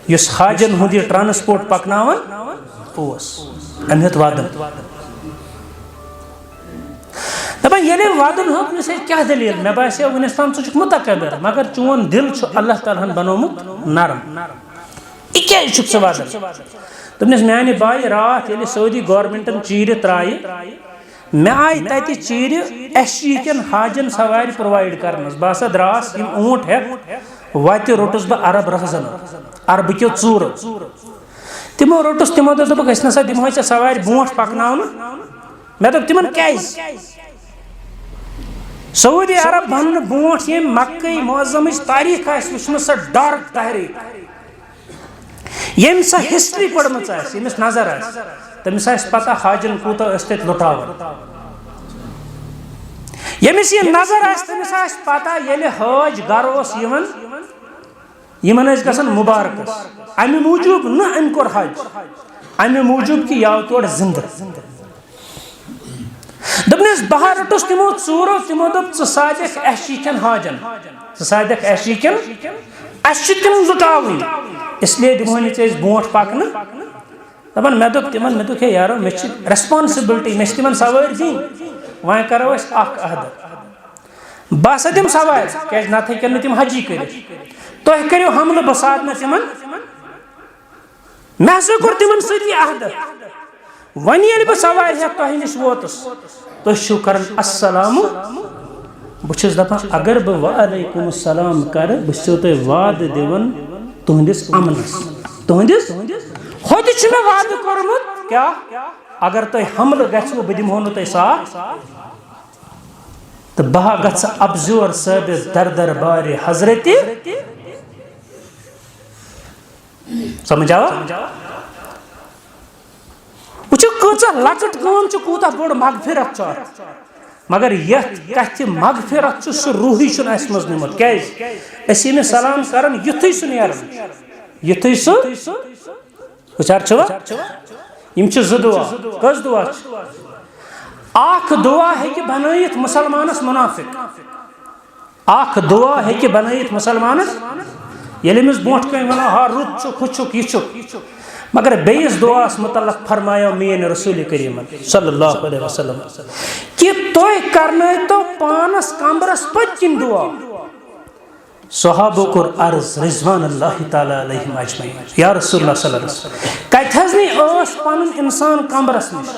یس حاجن ہند یہ ٹرانسپورٹ پکناون ام ہت وادن دپان یل وادن ہو کیا دلیل مے باسیو ونس تام ژٕ چھُکھ متکبر مگر چون دل چھ اللہ تعالیٰ ہن بنومت نرم یہ کیا چھُکھ ژٕ وادن دپنس میانہ بائی رات یل سعودی گورمنٹن چیر ترائے میں آئی تتہ چیر اس کن حاجن سواری پرووائڈ کرنس بہسا دراس یم اونٹ ہے وتہ روٹس بہ عرب رہزن عرب کیو ژور تمو روٹس تمو دپک اس نسا دمو ژے سواری برونٹ پکناون مے دپ تمن کیاز سعودی عرب بن برونٹ یم مکہ معظم تاریخ آس وچھن سا ڈارک تحریک یم سا ہسٹری پڑھمژ آس یمس نظر آس تمس آس پتہ حاجن کوتہ تت لٹاون یمس یہ نظر آس تمس آس پتہ یل حاج گر اوس یوان یمن ٲسۍ گژھان مبارکس امہِ موٗجوٗب نہٕ أمۍ کوٚر حج امہِ موٗجوٗب کہِ یہِ آو تور زِندٕ دوٚپنَس بہٕ رٔٹُس تِمو ژوٗرو تِمو دوٚپ ژٕ سادٮ۪کھ اَسہِ یِکھٮ۪ن حاجن ژٕ سادٮ۪کھ اَسہِ یِکھٮ۪ن اَسہِ چھِ تِم لُٹاوٕنۍ اسلیے دِمہون ژےٚ أسۍ برونٛٹھ پکنہٕ دپان مےٚ دوٚپ تِمن مےٚ دوٚپ ہے یارو مےٚ چھِ ریسپانسبلٹی مےٚ چھِ تِمن سوٲرۍ دِنۍ وۄنۍ کرو أسۍ اکھ عہدٕ بہٕ ہسا دِمہٕ سوارِ کیازِ نتہٕ ہیٚکن نہٕ تِم حجی کٔرِتھ تُہۍ کٔرِو حملہٕ بہٕ ساتنہٕ تِمن مےٚ ہسا کوٚر تِمن سۭتی عہدٕ وۄنۍ ییٚلہِ بہٕ سوارِ ہٮ۪تھ تۄہہِ نِش ووتُس تُہۍ چھِو کران السلام بہٕ چھُس دپان اگر بہٕ وعلیکم السلام کرٕ بہٕ چھُسو تۄہہِ وعدٕ دِوان تُہنٛدِس امنس تُہنٛدِس ہوٚتہِ چھُ مےٚ وعدٕ کوٚرمُت کیاہ اگر تۄہہِ حملہٕ گژھوٕ بہٕ دِمہو نہٕ تۄہہِ ساتھ تہٕ بہٕ ہا گژھٕ ابزور ثٲبت در دربارِ حضرتِ سمجھ آوا وٕچھو کۭژاہ لۄکٕٹ کٲم چھِ کوٗتاہ بوٚڑ مغفرت چھُ اتھ مگر یتھ کتھِ مغفرت چھُ سُہ روحٕے چھُنہٕ اسہِ منٛز نِمُت کیازِ أسۍ ییٚمِس سلام کران یُتھُے سُہ نیران یُتھُے سُہ وٕچھان چھِوا یِم چھِ زٕ دُعا کٔژ دُعا چھِ اکھ دُعا ہیٚکہِ بنٲیِتھ مُسلمانس مُنافِق اکھ دُعا ہیٚکہِ بنٲیِتھ مُسلمانس ییٚلہِ أمِس برونٛٹھ کَنۍ وَنو ہا رُت چھُکھ ہُہ چھُکھ یہِ چھُکھ مگر بیٚیِس دُعاہس مُتعلق فرمایو میٲنۍ رسوٗلِ کریٖمن صلی اللہ علیہ وسلم کہِ تُہۍ کرنٲیتو پانس کمبرس پٔتۍ کِنۍ دُعا صحابو کوٚر عرض رضوان اللہ تعالیٰ علیہم اجمعین یا رسول اللہ صلی اللہ علیہ وسلم کتہِ حظ نی ٲس پنُن انسان کمبرس نِش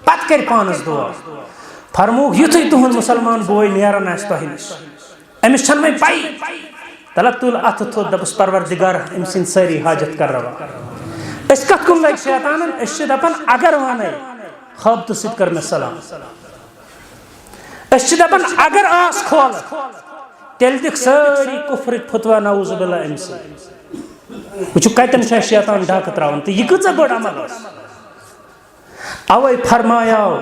پتہٕ کرِ پانس دُعا فرمووُکھ یُتھُے تُہُنٛد مُسلمان بوے نیران آسہِ تۄہہِ نِش أمِس چھنہٕ وۄنۍ پَیی تلک تُل اَتھٕ تھوٚد دپُس پروردِگار أمۍ سٕنٛدۍ سٲری حاجت کر روا أسۍ کتھ کُن لگہِ شیطانن أسۍ چھِ دپان اگر ونے خٲبتہٕ سۭتۍ کٔر مےٚ سلام أسۍ چھِ دپان اگر آس کھولکھ تیٚلہِ دِکھ سٲری کُفرٕکۍ فتوا نعوذ باللہ أمۍ سۭتۍ وٕچھِو کتٮ۪ن چھُ اَسہِ شیطان ڈاکہٕ تراوان تہٕ یہِ کۭژاہ بٔڑ عمل ٲس اوے فرمایاو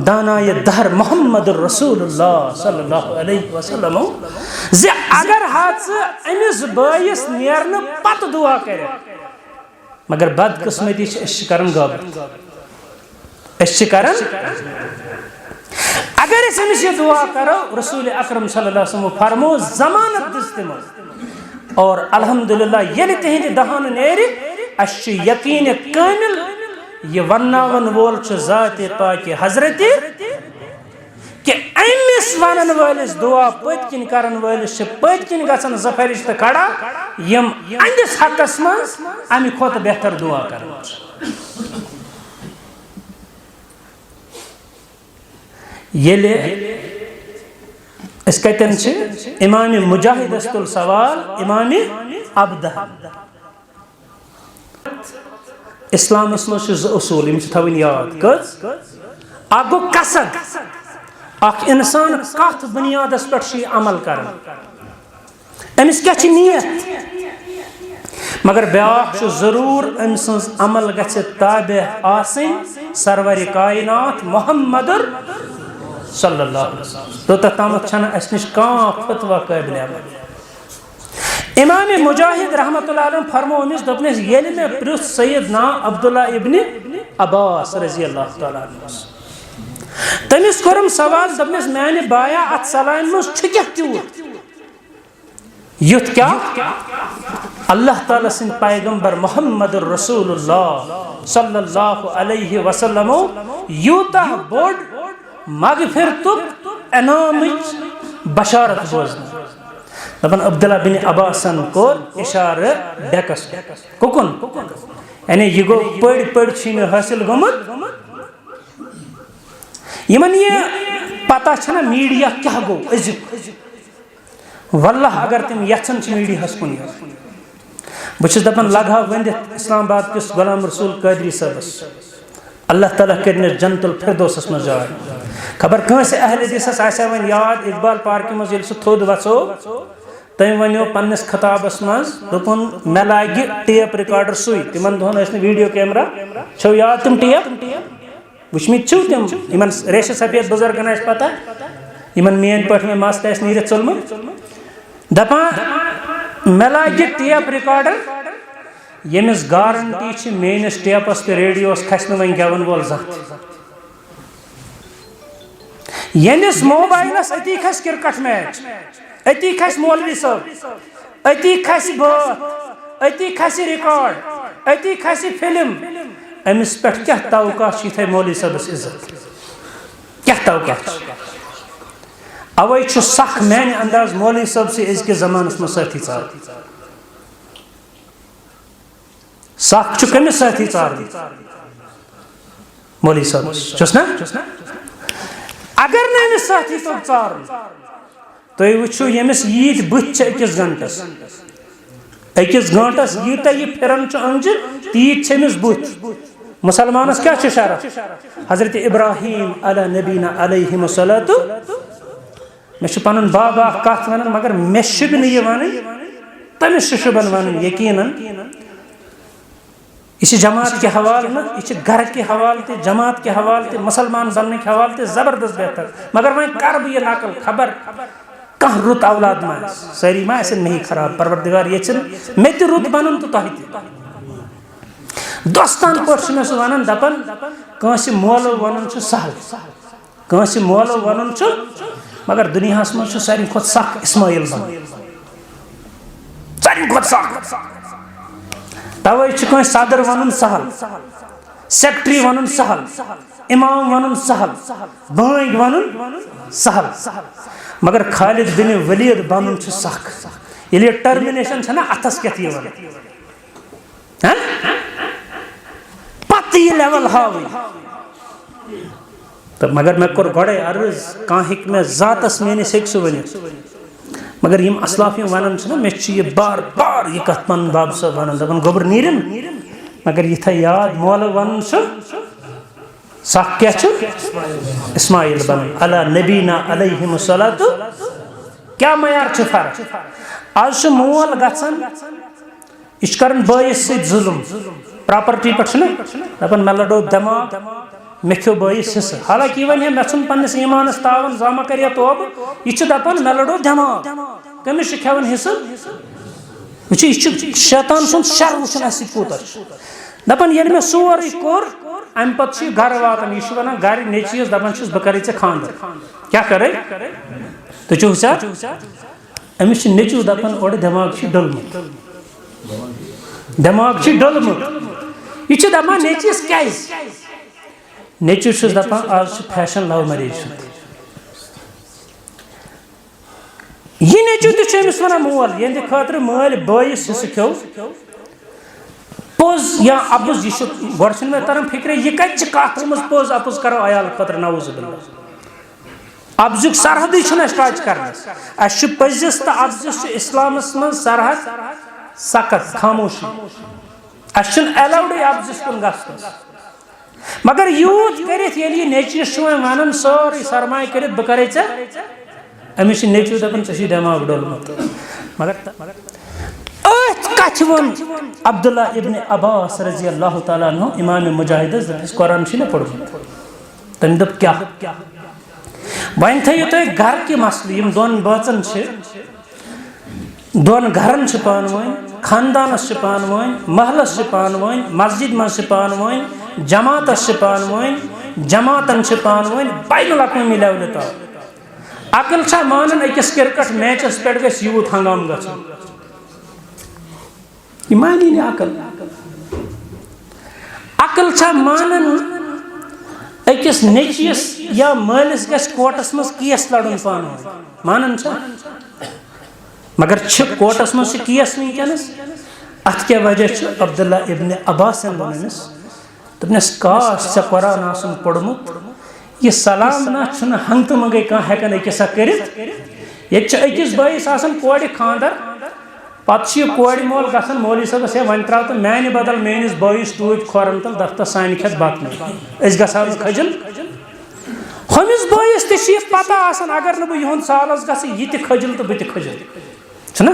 دانایہِ دہر محمد رسول اللہ صلی اللہ علیہ وسلم زِ اگر ژٕ أمِس بٲیِس نیرنہٕ پتہٕ دُعا کٔرِتھ مگر بدقسمتی چھِ أسۍ چھِ کران غٲبت أسۍ چھِ کران اگر أسۍ أمِس یہِ دُعا کرو رسول اکرم صلی اللہ علیہ وسلم فرمو ضمانت دِژ تِمو اور الحمدللہ ییٚلہِ تِہنٛدِ دہانہٕ نیرِ اَسہِ چھُ یقیٖنہِ کٲمِل یہِ ونناون وول چھُ ذاتِ پاکہِ حضرتِ کہ أمِس ونن وٲلِس دُعا پٔتۍ کِنۍ کرن وٲلِس چھِ پٔتۍ کِنۍ گژھن زٕ فرشتہٕ کھڑا یِم أہنٛدِس حقس منٛز امہِ کھۄتہٕ بہتر دُعا کران چھِ ییٚلہِ أسۍ کتٮ۪ن چھِ امامِ مجاہدس تُل سوال امامِ عبدہ اسلامس منٛز چھِ زٕ اصوٗل یِم چھِ تھاوٕنۍ یاد کٔژ اکھ گوٚو قصد اکھ انسان کتھ بُنیادس پٮ۪ٹھ چھُ یہِ عمل کران أمِس کیاہ چھِ نیت مگر بیاکھ چھُ ضروٗر أمۍ سٕنٛز عمل گژھِ تابع آسٕنۍ سرورِ کائنات محمدُر صلی اللہ علیہ وسلم توٚتتھ تامتھ چھنہٕ اسہِ نِش کانٛہہ فتوا قٲبلِ عمل امام مجاہد رحمتہ اللہ علیہ فرمو أمِس دوٚپنَس ییٚلہِ مےٚ پرٛژھ سیدنا عبداللہ ابنِ عباس رضی اللہ تعالیٰ عنہُس تٔمِس کوٚرُم سوال دوٚپنَس میانہِ بایا اتھ سلامہِ منٛز چھُ کیٛاہ تیوٗت یُتھ کیٛاہ اللہ تعالیٰ سٕنٛدۍ پیغمبر محمد رسول اللہ صلی اللہ علیہ وسلمو یوٗتاہ بوٚڑ مغفرتُک انعامٕچ بشارت بوزنہٕ دپان عبداللہ بن عباسن کوٚر اِشارٕ ڈیکس کُکُن یعنی یہِ گوٚو پٔرۍ پٔرۍ چھُ مےٚ حٲصِل گوٚمُت یِمن یہِ پتہ چھنہ میٖڈیا کیٛاہ گوٚو أزیُک واللہ اگر تِم یژھان چھِ میٖڈیاہس کُن بہٕ چھُس دپان لگہٕ ہا ؤنِتھ اسلام آباد کِس غلام رسول قادری صٲبس اللہ تعالیٰ کٔرنَس جنت الفردوسس منٛز جاے خبر کٲنٛسہِ اہلِ حدیٖثس آسہِ ہا وۄنۍ یاد اقبال پارکہِ منٛز ییٚلہِ سُہ تھوٚد وژھو تٔمۍ ونیو پننِس خطابس منٛز دوٚپُن مےٚ لاگہِ ٹیپ رِکاڈر سُے تِمن دۄہن ٲسۍ نہٕ ویٖڈیو کیمرا چھو یاد تِم ٹیپ وٕچھمٕتۍ چھِو تِم یِمن ریشہِ سفید بُزرگن آسہِ پتہ یِمن میٲنۍ پٲٹھۍ مےٚ مس تہِ آسہِ نیٖرِتھ ژوٚلمُت دپان مےٚ لاگہِ ٹیپ رِکاڈر ییٚمِس گارنٹی چھِ میٲنِس ٹیپس تہٕ ریڈیوس کھسہِ نہٕ وۄنۍ گٮ۪وَن وول زانٛہہ ییٚمِس موبایلس أتی کھسہِ کرکٹ میچ أتی کھسہِ مولوی صٲب أتی کھسہِ بٲتھ أتی کھسہِ رِکاڈ أتی کھسہِ فِلم أمِس پٮ۪ٹھ کیٛاہ توقع چھِ یِتھَے مولوی صٲبس عزت کیٛاہ توقع چھُ اوے چھُ سخ میانہِ انداز مولوی صٲب سے أزکِس زمانس منٛز سٲتھی ژارُن سخ چھُ کٔمِس سٲتھی ژارُن مولوی صٲبس چھُس نا اگر نہٕ أمِس سٲتھی توٚگ ژارُن تُہۍ وٕچھِو ییٚمِس ییٖتۍ بٕتھِ چھِ أکِس گٲنٛٹس ییٖتاہ یہِ پھِران چھُ أنٛجہِ تیٖتۍ چھِ أمِس بٕتھِ مسلمانس کیٛاہ چھُ شرف حضرت ابراہیم علی نبینا علیہم الصلاۃ مےٚ چھُ پنُن بابا اکھ کتھ ونان مگر مےٚ شوٗبہِ نہٕ یہِ ونٕنۍ تٔمِس چھُ شوٗبان ونٕنۍ یقیٖنن یہ چھِ جماعت کے حوالہٕ نہٕ یہِ چھِ گھرٕ کے حوالہٕ تہِ جماعت کے حوالہٕ تہِ مسلمان بننٕکۍ حوالہٕ تہِ زبردست بہتر مگر وۄنۍ کرٕ بہٕ یہِ نقل خبر کانٛہہ رُت اولاد ما آسہِ سٲری ما آسن مے خراب پروردگار یژھِن مےٚ تہِ رُت بنُن تہٕ تۄہہِ تہِ دوستان پٲٹھۍ چھُ مےٚ سُہ ونان دپان کٲنٛسہِ مولو ونُن چھُ سہل کٲنٛسہِ مولو ونُن چھُ مگر دُنیاہس منٛز چھُ ساروی کھۄتہٕ سخ اسماعیل بنُن ساروی کھۄتہٕ سخ توے چھُ کٲنٛسہِ صدر ونُن سہل سیکٹری ونُن سہل امام ونُن سہل بٲنٛگۍ ونُن سہل مگر خالد بن ولید بنُن چھُ سخ ییٚلہِ یہِ ٹرمِنیشن چھےٚ نا اتھس کٮ۪تھ یِوان پتہٕ یہِ لیول ہاوٕنۍ تہٕ مگر مےٚ کوٚر گۄڈے عرض کانٛہہ ہیٚکہِ مےٚ ذاتس میٲنِس ہیٚکہِ سُہ ؤنِتھ مگر یِم اسلاف یِم ونان چھِ نا مےٚ چھُ یہِ بار بار یہِ کتھ پنُن باب صٲب ونان دپان گوٚبُر نیٖرِن مگر یہِ تھاو یاد مولہٕ ونُن چھُ سخ کیٛاہ چھُ اسماعیل بنُن علی نبینا علیہم الصلاۃ کیٛاہ معیار چھُ فرق آز چھُ مول گژھان یہِ چھُ کران بٲیِس سۭتۍ ظُلم پراپرٹی پٮ۪ٹھ چھُنہ دپان مےٚ لڑو دٮ۪ماغ مےٚ کھیوٚو بٲیِس حصہٕ حالانکہِ یہِ وَنہِ ہے مےٚ ژھُن پننِس ایٖمانس تاوان زانٛہہ ما کرِ ہا توبہٕ یہِ چھُ دپان مےٚ لڑو دٮ۪ماغ کٔمِس چھُ کھٮ۪وان حصہٕ وٕچھِو یہِ چھُ شیطان سُنٛد شر وٕچھُن اسہِ سۭتۍ کوٗتاہ چھُ دپان ییٚلہِ مےٚ سورُے کوٚر امہِ پتہٕ چھُ یہِ گرٕ واتان یہِ چھُ ونان گرِ نیٚچوِس دپان چھُس بہٕ کرے ژےٚ خانٛدر کیٛاہ کرے تُہۍ چھِو وٕچھان أمِس چھُ نیٚچوٗ دپان اورٕ دٮ۪ماغ چھُ ڈوٚلمُت دٮ۪ماغ چھُ ڈوٚلمُت یہِ چھُ دپان نیٚچوِس کیٛازِ نیٚچوٗ چھُس دپان آز چھُ فیشن لو میریج ہُنٛد یہِ نیٚچوٗ تہِ چھُ أمِس ونان مول یِہنٛدِ خٲطرٕ مٲلۍ بٲیِس حصہٕ کھیوٚو پوٚز یا اپُز یہِ چھُ گۄڈٕ چھُنہٕ مےٚ تران فِکرِ یہِ کتہِ چھِ کتھ آمٕژ پوٚز اپُز کرو عیال خٲطرٕ نعوذ باللہ اپزُک سرحدٕے چھُنہٕ اَسہِ ٹچ کرنس اَسہِ چھُ پٔزِس تہٕ اپزِس چھُ اسلامس منٛز سرحد سخت خاموشی اَسہِ چھُنہٕ ایلاوڈٕے اپزِس کُن گژھنس مگر یوٗت کٔرِتھ ییٚلہِ یہِ نیٚچوِس چھُ وۄنۍ ونان سورُے سرمایہِ کٔرِتھ بہٕ کرے ژےٚ أمِس چھُ نیٚچوٗ دپان ژےٚ چھُے دٮ۪ماغ ڈوٚلمُت مگر أتھۍ کتھِ ووٚن عبداللہ ابن عباس رضی اللہ تعالیٰ عنہ امام مجاہدس دپٮ۪س قرآن چھُے نہ پوٚرمُت تٔمۍ دوٚپ کیٛاہ وۄنۍ تھٲیِو تُہۍ گرٕکہِ مسلہٕ یِم دۄن بٲژن چھِ دۄن گرن چھِ پانہٕ ؤنۍ خاندانس چھِ پانہٕ ؤنۍ محلس چھِ پانہٕ ؤنۍ مسجد منٛز چھِ پانہٕ ؤنۍ جماعتس چھِ پانہٕ ؤنۍ جماعتن چھِ پانہٕ ؤنۍ بین الاقوٲمی لیولہِ تام عقل چھا مانان أکِس کرکٹ میچس پٮ۪ٹھ گژھِ یوٗت ہنگام گژھُن یہِ مانی نہٕ عقل چھا مانان أکِس نیٚچوِس یا مٲلِس گژھِ کوٹس منٛز کیس لڑُن پانہٕ ؤنۍ مانان چھا مگر چھِ کوٹس منٛز چھِ کیس وٕنکیٚنس اتھ کیٛاہ وجہ چھُ عبداللہ ابن عباسن ووٚن أمِس دوٚپنس کاش ژےٚ قرآن آسُن پوٚرمُت یہِ سلام نہ چھُنہٕ ہنگتہٕ منٛگے کانٛہہ ہٮ۪کان أکِس اکھ کٔرِتھ ییٚتہِ چھُ أکِس بٲیِس آسان کورِ خانٛدر پتہٕ چھُ یہِ کورِ مول گژھان مولوی صٲبس ہے وۄنۍ تراو تہٕ میانہِ بدل میٲنِس بٲیِس ٹوٗپۍ کھۄرن تل دفتر سانہِ کھٮ۪تھ بتہٕ نہٕ أسۍ گژھو نہٕ کھٔجل ہُمِس بٲیِس تہِ چھِ یہِ پتہ آسان اگر نہٕ بہٕ یِہُنٛد سالس گژھٕ یہِ تہِ کھٔجل تہٕ بہٕ تہِ کھٔجل چھُنہ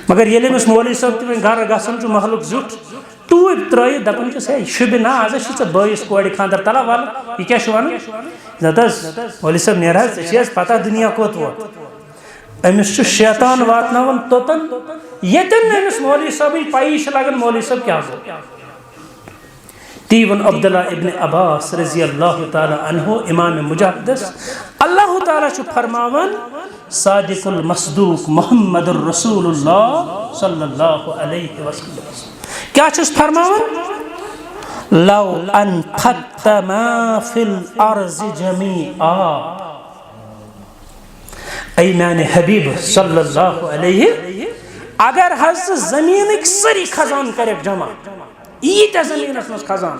مگر ییٚلہِ أمِس مولوی صٲب تہِ وۄنۍ گرٕ گژھان چھُ محلُک زیُٹھ ٹوٗپۍ ترٲیِتھ دپان چھُس ہے شوٗبہِ نا آز چھُ ژےٚ بٲیِس کورِ خانٛدر تلا وَلہٕ یہِ کیٛاہ چھُ وَنان نتہٕ حظ مولوی صٲب نیرٕ حظ ژےٚ چھے حظ پتہ دُنیا کوٚت ووت امس چھ شیطان واتناون توتن یتن امس مولوی صاحب پائی لگن مولوی صاحب کیا گو تیون عبداللہ ابن عباس رضی اللہ تعالی عنہ امام مجاہدس اللہ تعالی چھ فرماون صادق المصدوق محمد الرسول اللہ صلی اللہ علیہ وسلم کیا چھس فرماون لو انفقت ما فی الارض جمیعا اے میان حبیب صلی اللہ علیہ اگر حض زمینک سری خزان کرک جمع ایتا زمین اسمس خزان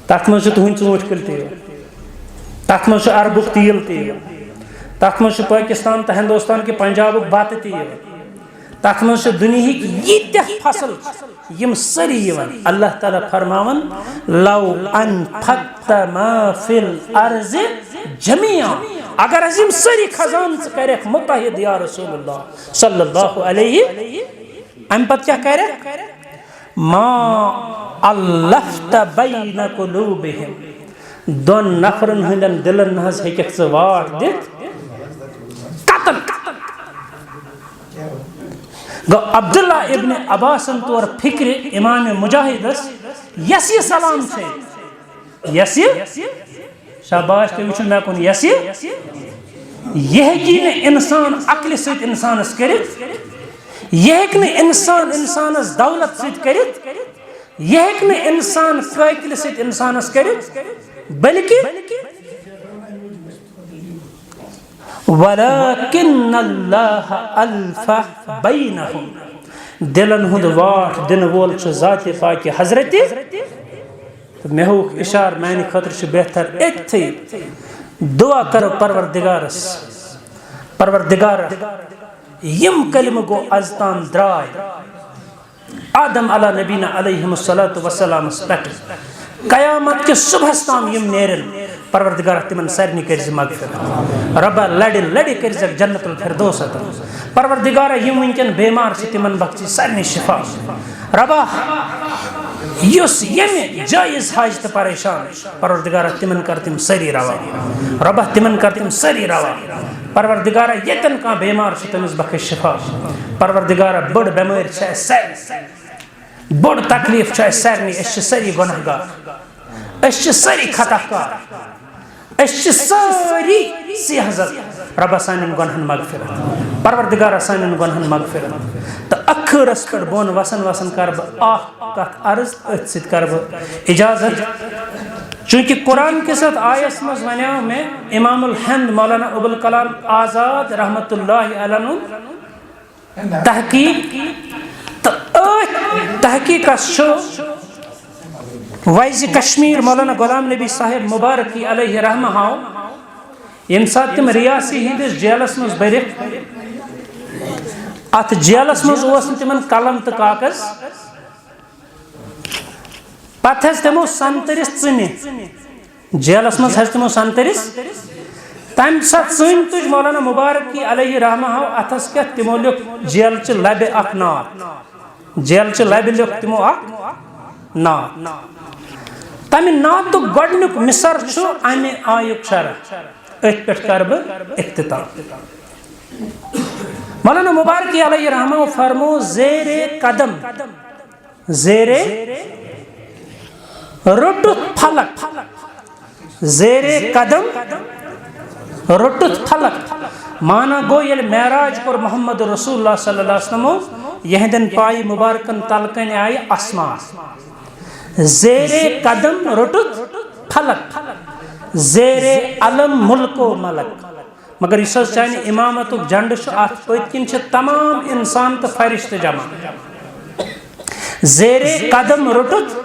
تات من سے تہن ژوٗنٛٹھۍ کُلۍ تہِ تات من سے عربُک تیٖل تہِ تات من سے پاکستان تہٕ ہندوستان کے پنجابُک بتہٕ تہِ تات من سے دُنیہٕکۍ ییٖتیاہ فصل یم سری یوان اللہ تعالیٰ فرماون لو انفقت ما فی الارض جمیعا اگر ازم سری خزان کرک متحد یا رسول اللہ صلی اللہ علیہ ام پت کیا کرک ما الفت بین قلوبہم دون نفرن ہندن دلن نحس ہیکک سے واٹ دیت قتل گو عبداللہ ابن عباسن طور فکر امام مجاہدس یسی سلام سے یسی شاباش کے وچھن میں کن یسی یہ کی نے انسان عقل سیت انسانس کرت یہ کہ انسان انسانس دولت سیت کرت یہ کہ انسان قائل سیت انسانس کرت بلکہ وَلَكِنَّ اللَّهَ أَلْفَ بَيْنَهُمْ دلن ہند واٹ دن وول چھ ذات پاک حضرت میں ہو اشار معنی خطر چھ بہتر اتھی دعا کرو پروردگار یم کلمہ گو ازتان درائے آدم علی نبینا علیہ السلام پٹ قیامت کے صبح تام یم نیرن پروردگار تمن سارنی کرز مغفرت ربا لڑی کرز جنت الفردوس عطا پروردگار یم ونکن بیمار چھ تمن بخشی سارنی شفا ربا یس یم جائز حاجت پریشان پروردگار تمن کر تم سری روا ربا تمن کر تم سری روا پروردگار یتن کا بیمار چھ تمس بخش شفا پروردگار بڑ بیمار چھ ساری بڑ تکلیف چھ سارنی اس سری گناہگار اس سری خطا کار اس ساری سیاحت رب سانن گنہن مغفرت پروردگار سانن گنہن مغفرت تو اخرس پر بون وسن کرب کت عرض ات ست کرب اجازت چونکہ قرآن کے ساتھ آیس مز ونیو میں امام الہند مولانا ابوالکلام آزاد رحمت اللہ علیہ تحقیق تحقیق شو وائز کشمیر مولانا غلام نبی صاحب مبارکی علیہ رحمہ ہاؤ یم سات تم ریاسی ہندس جیلس مز برک ات جیلس مز تمن قلم تو کاغذ پتہ تمو سنترس ژنہ جیلس مز تمو سنترس تم سات ژن تج مولانا مبارکی علیہ رحمہ ہاؤ اتس کیا تمو لکھ جیل چ لبہ اخ نات جیل چ لبہ لکھ تمو اخ نات تمہ نات گۄڈنیُک مصر چھُ امہ آیُک شرح اتھ پٮ۪ٹھ کر بہٕ اختتام مولانا مبارکی علیہ رحمہ فرمو زیر قدم زیر رٹت پھلک زیر قدم رٹت پھلک مانا گو یل معراج کور محمد رسول اللہ صلی اللہ علیہ وسلم یہندن پائی مبارکن تلکن آئی آسمان زیر قدم رٹت پھلک زیر علم ملک و ملک مگر اس چانہ امامت جنڈ ات پتکن تمام انسان تو فرشتہ جمع زیر قدم رٹت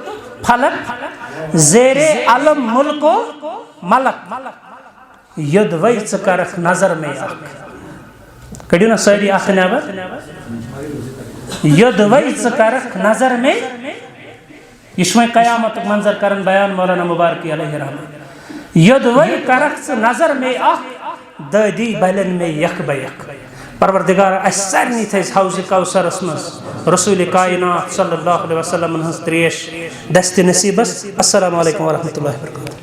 پھلک زیر علم ملک و ملک ید وی ثرک نظر میں اخ کڑیو نا ساری اخ نبر ید وی ثرک نظر میں یہ قیامت منظر کرن بیان مولانا مبارکی علیہ رحمہ ید وی کرک نظر میں اخ دادی بلن میں یک بیک پروردگار اس سارنی تھیس حوض کوثر اسمس رسول کائنات صلی اللہ علیہ وسلم ہنس تریش دست نصیبس السلام علیکم ورحمۃ اللہ وبرکاتہ